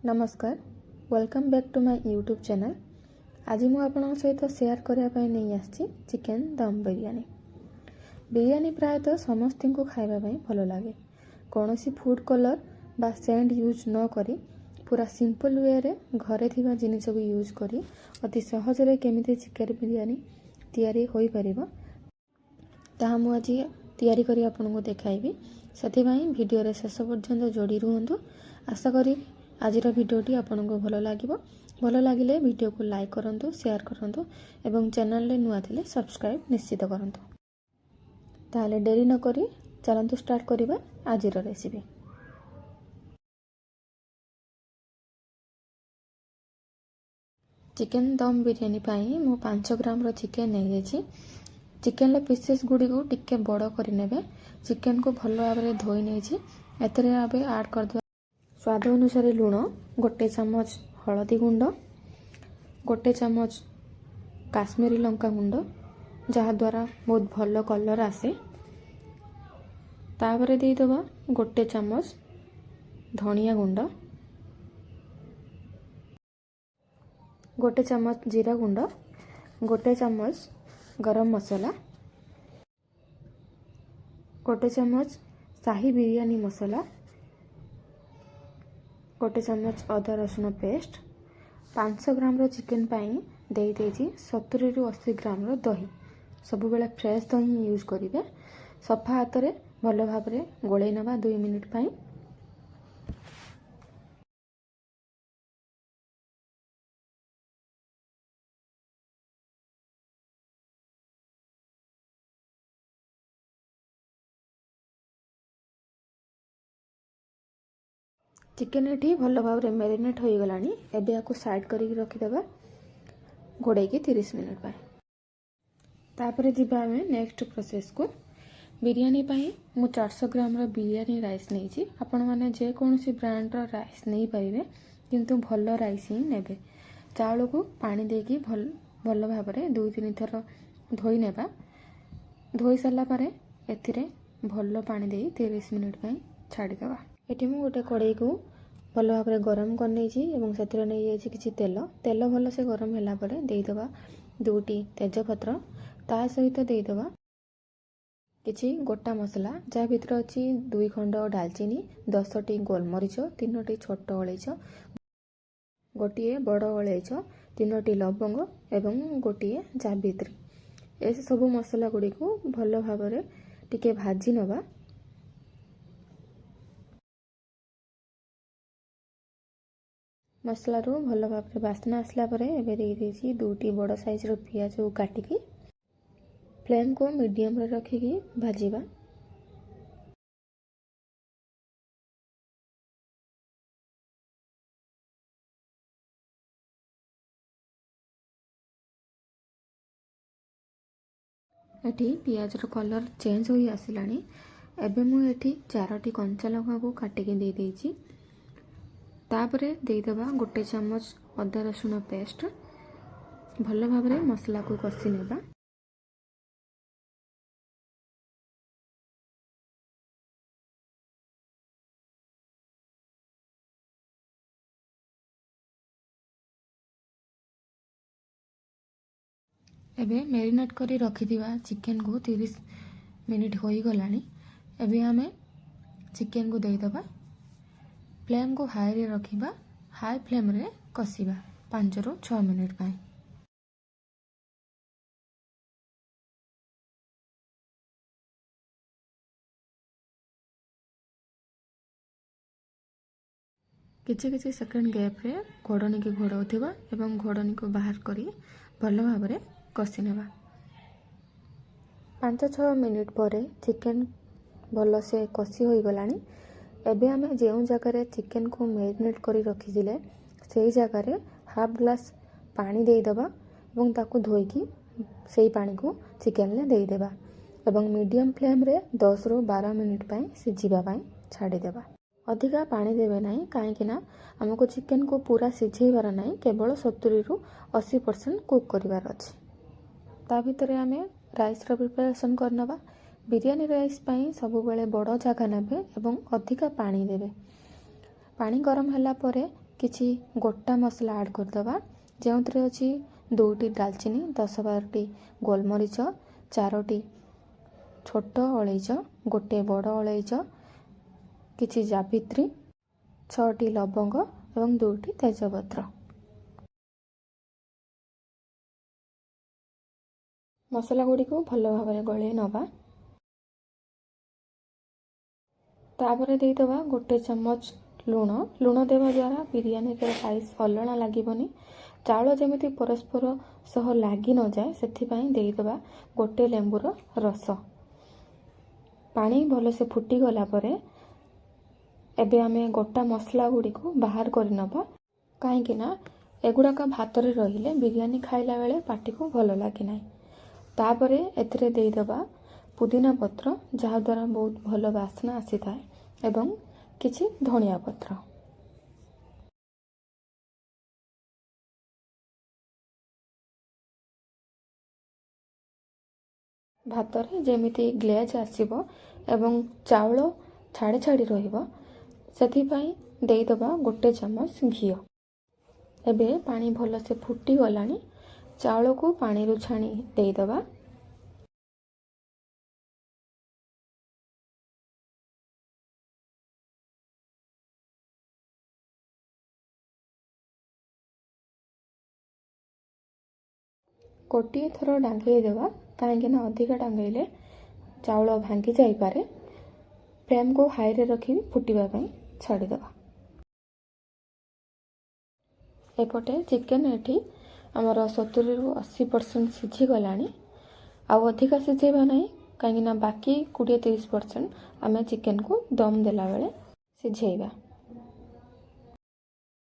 नमस्कार welcome back to my YouTube channel. आज मुझे आपन सहित शेयर करने नहीं आसी चिकेन दम बिरयानी। बिरयानी प्रायतः समस्त को खाइबा भल लगे। कौन सी फूड कलर बा सेंट यूज न करी पूरा सिंपल वे रे घरे थिबा जिनिस को यूज करी अति सहज रे केमिति चिकेन बिरयानी तैयारी होई परिबो ताहा मु आज तैयारी करी आपन को देखाइबी। सेथिबाई वीडियो रे शेष पर्यंत जोड़ी रुहंतु। आशा करी आज भिडियोटी आपन को भल लगे। भल लगे वीडियो को लाइक करूँ, शेयर करूँ एवं चैनल रे नुआ थिले सब्सक्राइब निश्चित करूँ। ताहले डेरी न करी चलंतु स्टार्ट करिबा आज रेसिपी। चिकेन दम बिरयानी पाई मु 5 ग्राम रो चिकेन नहीं जाइछि। चिकेन रे पीसेस गुडी को टिके बड़ करि नेबे। चिकेन को भल भाव रे धोई नेछि। एतरे आबे ऐड कर दो स्वाद अनुसार लुण, 1 चामच हलदी गुंड, 1 चामच काश्मीरी लंका गुंड जहा द्वारा बहुत भल कलर आसे। तापरे दे दबा 1 चामच धनिया गुंड, 1 चामच जीरा गुंड, 1 चामच गरम मसाला, 1 चामच शाही बिरयानी मसाला, 1 चामच अदा रसुण पेस्ट। 500 ग्राम रो चिकेन पाई दे देजी 70 रु 80 ग्राम रो दही। सब बेले फ्रेश दही यूज करिवे। सफा हाथ रे भल भाव रे गोळै नबा 2 मिनिट पाई। चिकेन एठी भल भाव रे मैरिनेट हो गलानी। एबे याकू साइड करी रखिदेबा घोड़े की 30 मिनिट पाए। तापरे जिबा हमें नेक्स्ट प्रोसेस को। बिरयानी पाई मु 400 ग्राम रो बिरयानी राइस नहीं छी। आपण माने जे कोनोसी ब्रांड रो राइस नहीं पाइबे किंतु भल राइस ही नेबे। चावल को पानी देकी भल भाव रे 2-3 थर धोई नेबा। धोई साला पारे एथिरे भल पानी देई 30 मिनिट पाई छाडी देबा। एठी मु गोटे कड़ाई को भल भाव रे गरम कर नै छी एवं सेथिरे नै जाय छी किछि तेल भल से गरम होला परे देई दबा 2टी तेजपत्र। ता सहित देई दबा किछि गोटा मसला जा भितर अछि 2 खंड दालचीनी, 10टी गोलमरीच, 3टी छोट अलैच, गोटिए बड़ अलैच, 3टी लवंग एवं गोटिए जावित्री। ए सब मसला गुडी को भल भाव रे टिके भाजी नबा। मसला रो भल भाव रे बास्ना आसला परे एबे देई देछि 2टी बड़ साइज रो पियाज को काटिकी फ्लेम को मीडियम रे रखिकी भाजीबा। एठी पियाज रो कलर चेंज होई आसिलानी। एबे मु एठी 4टी कंचा लंका को काटिकी देई देछि। तापरे देई दबा 1 चामच अदा रसुण पेस्ट। भल भाव रे मसला को कसी नेबा। एबे मैरिनेट करी रखी दिवा चिकेन को 30 मिनिट होई गलानी। एबे हमें चिकेन को देई दबा। फ्लेम को हाई रे रखिबा। हाई फ्लेम रे कसीबा 5 रु 6 मिनिट पाए। किछि सेकेंड गैप रे घोड़नी की घोड़ाउथिबा एवं घोड़नी को बाहर करी भल भाव रे कसी नेबा। 5-6 मिनिट परे चिकेन भल से कसी होई गलानी। एबे हमें जेउ जगह रे चिकेन को मैरिनेट करी रखी दिले सेही जगह रे हाफ ग्लास पानी देई दबा एवं ताकू धोईकी सेही पानी को चिकेन ले देई देबा एवं मीडियम फ्लेम रे 10 रु 12 मिनिट पाई सिझिबा पाई छाडी देबा। अधिका पानी देबे नाही काहेकि ना हमको चिकेन को पूरा सिझेइबार नाही, केवल 70 रु 80% कुक करिवार अछि। ता भितरे हमें राइस रो प्रिपरेशन करनबा। बिरयानी राइस पाई सब बेले बड़ जगह नेबे एवं अधिका पानी देबे। पानी गरम होला परे किछि गोटा मसला ऐड करदबा जोंतरे अछि 2टी दालचीनी 10-12टी गोलमरीच 4टी छोट अलैच गोटे बड़ अलैच किछि जावित्री 6टी लवंग एवं 2टी तेजपत्र। मसला गुड़ी को भल भाव गले नवा तापर देदबा गोटे चम्मच लुण देवा द्वारा बिरयानी साइज अलणा लगे चाउल जमी परस्पर सह लगी न जाए से देदबा गोटे लेंबूर रस पानी भलसे फुटी गला परे एबे आमे गोटा मसला गुड़ी को बाहर कर नबा कहीं ना एगुड़ाक भात रे रहिले बिरयानी खाइला बेले पाटी को भल लगे ना। तापरे एथिरे देदबा पुदीना पत्र जहाँ द्वारा बहुत भल बास्ना आसी थाए एवं किछि धनिया पत्र। भात रे जेमिति ग्लेज आसीबो एवं चाउल छाड़ी छाड़ी रहिबो सेथिपाई देदबा गोटे चम्मच घी। एबे पानी भल से फुटी गलानी चाउल को पानी रु छाणी देदबा। गोटे थर डांगई देवा कहीं अधिक डांगईले चाउल भांगी जाइपारे। फ्लेम को हाई रे रखी फुटिबा पई छाड़ीदेवा। एपटे चिकेन एठी आमर 70-80% सिझी गलानी आउ अधिका सिझेबा नहीं कहीं बाकी 20-30% आम चिकेन को दम देला बेले सिझेबा।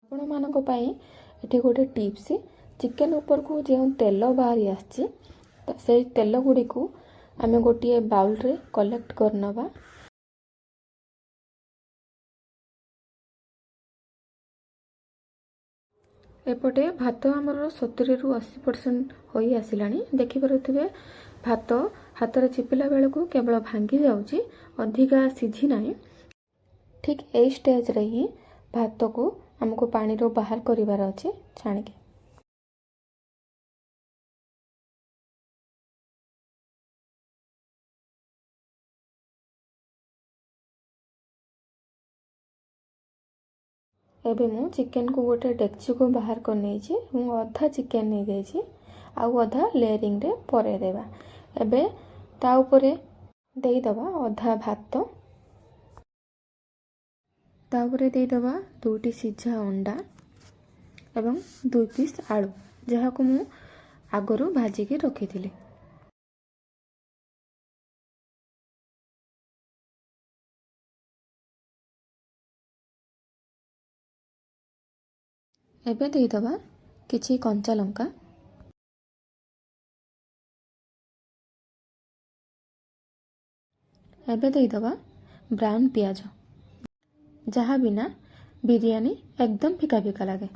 आपण मानक पई एठी गोटे टिप्स चिकेन ऊपर को जो तेल बाहरी आछि से तेल गुड़ी को आम गोटे बाउल रे कलेक्ट करनबा। एपटे भात आमर 70-80% हो आसिलानी देखिपे भात हाथ रे चिपिला बेल को केवल भांगी जाउची अधिका सिझी नाही। ठीक ए स्टेज रे ही भात को हमको पानी रो बाहर करिवार अछि छाणिके। एबे मु चिकेन को गोटे डेक्ची को बाहर कर नहीं अधा चिकेन नहीं जाइए आउ अधा लेयरिंग रे परे देवा। एबे ता ऊपरे देदबा अधा भात ता ऊपरे देदबा 2टी सिझा अंडा एवं 2 पीस आलू जहाँ को मु आगरू भाजिकी रखी थी। एबे देदबा किछि कंचा लंका एबे देदबा ब्राउन पियाज जहाँ बिना बिरयानी एकदम फिका फिका लगे।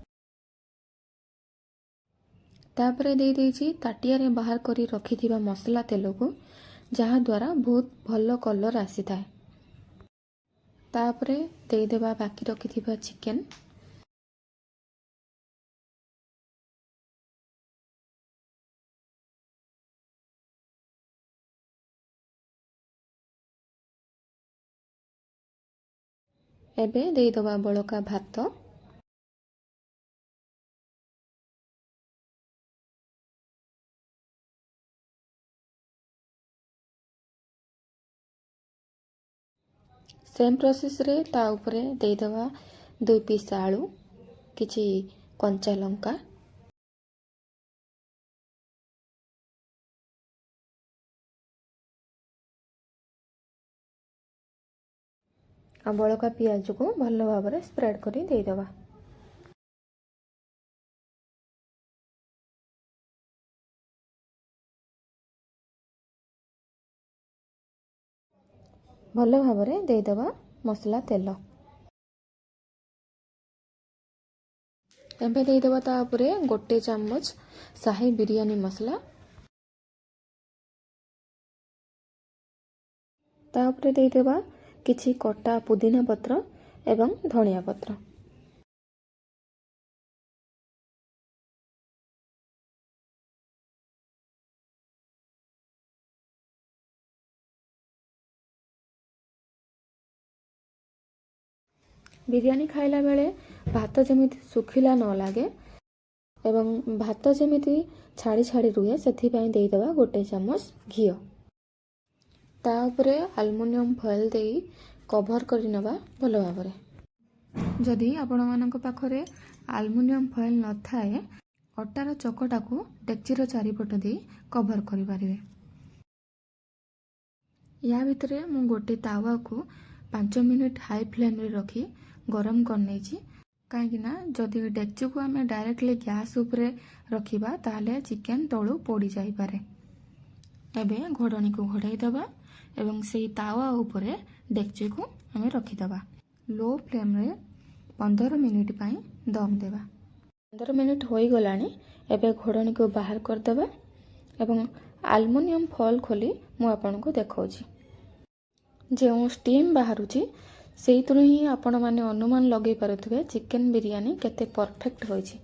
तापरे दे देछि ताटिया रे बाहर करी रखी थिबा मसला तेल को जहाँ द्वारा बहुत भल कलर आसी थाए। तापरे देदेबा बाकी रखी थिबा चिकेन एबे देदबा बड़का भात सेम प्रोसेस रे ता ऊपरे देदबा 2 पीस आलू किछि कंचा लंका आ बड़का पियाज को भल भाव में स्प्रेड करी देदबा। भल भाव में देदबा मसला तेल। एबे देदबा ता ऊपरे गोटे चम्मच शाही बिरयानी मसला ता ऊपरे देदबा किछि कटा पुदीना पत्र एवं धनिया पत्र। ବିରିୟାନୀ ଖାଇଲା ବେଳେ ଭାତ ଯେମିତି ଶୁଖିଲା ନ ଲାଗେ ଏବଂ ଭାତ ଯେମିତି ଛାଡ଼ି ଛାଡ଼ି ରୁହେ ସେଥିପାଇଁ ଦେଇଦେବା 1 ଚାମଚ ଘିଅ। ତା ଉପରେ ଆଲୁମିନିୟମ ଫଏଲ୍ ଦେଇ କଭର୍ କରିନେବା ଭଲ ଭାବରେ। ଯଦି ଆପଣମାନଙ୍କ ପାଖରେ ଆଲୁମିନିୟମ ଫଏଲ୍ ନଥାଏ ଅଟାର ଚକଟାକୁ ଡେକ୍ଚିର ଚାରିପଟ ଦେଇ କଭର୍ କରିପାରିବେ। ୟା ଭିତରେ ମୁଁ ଗୋଟେ ତାୱାକୁ 5 ମିନିଟ୍ ହାଇ ଫ୍ଲେମ୍ରେ ରଖି ଗରମ କରିନେଇଛି। କାହିଁକିନା ଯଦି ଡେକ୍ଚିକୁ ଆମେ ଡାଇରେକ୍ଟଲି ଗ୍ୟାସ୍ ଉପରେ ରଖିବା ତାହେଲେ ଚିକେନ୍ ତଳୁ ପୋଡ଼ି ଯାଇପାରେ। ଏବେ ଘୋଡ଼ଣୀକୁ ଘୋଡ଼ାଇ ଦେବା ଏବଂ ସେଇ ତାୱା ଉପରେ ଡେକ୍ଚିକୁ ଆମେ ରଖିଦେବା। ଲୋ ଫ୍ଲେମ୍ରେ 15 ମିନିଟ୍ ପାଇଁ ଦମ୍ ଦେବା। 15 ମିନିଟ୍ ହୋଇଗଲାଣି। ଏବେ ଘୋଡ଼ଣୀକୁ ବାହାର କରିଦେବା ଏବଂ ଆଲୁମିନିୟମ ଫଏଲ୍ ଖୋଲି ମୁଁ ଆପଣଙ୍କୁ ଦେଖାଉଛି। ଯେଉଁ ଷ୍ଟିମ୍ ବାହାରୁଛି ସେଇଥିରୁ ହିଁ ଆପଣମାନେ ଅନୁମାନ ଲଗାଇ ପାରୁଥିବେ ଚିକେନ୍ ବିରିୟାନୀ କେତେ ପରଫେକ୍ଟ ହୋଇଛି।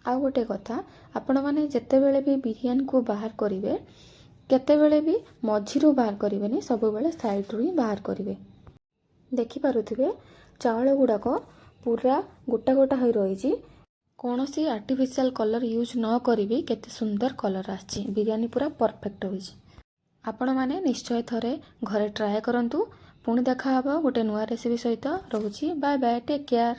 ଆଉ ଗୋଟେ କଥା, ଆପଣମାନେ ଯେତେବେଳେ ବି ବିରିୟାନୀକୁ ବାହାର କରିବେ କେତେବେଳେ ବି ମଝିରୁ ବାହାର କରିବେନି, ସବୁବେଳେ ସାଇଡ଼୍ରୁ ହିଁ ବାହାର କରିବେ। ଦେଖିପାରୁଥିବେ ଚାଉଳ ଗୁଡ଼ାକ ପୁରା ଗୋଟା ଗୋଟା ହୋଇ ରହିଛି। କୌଣସି ଆର୍ଟିଫିସିଆଲ କଲର୍ ୟୁଜ୍ ନ କରିବି କେତେ ସୁନ୍ଦର କଲର୍ ଆସିଛି। ବିରିୟାନୀ ପୁରା ପରଫେକ୍ଟ ହୋଇଛି। ଆପଣମାନେ ନିଶ୍ଚୟ ଥରେ ଘରେ ଟ୍ରାଏ କରନ୍ତୁ। ପୁଣି ଦେଖା ହେବ ଗୋଟେ ନୂଆ ରେସିପି ସହିତ। ରହୁଛି। Bye bye, take care.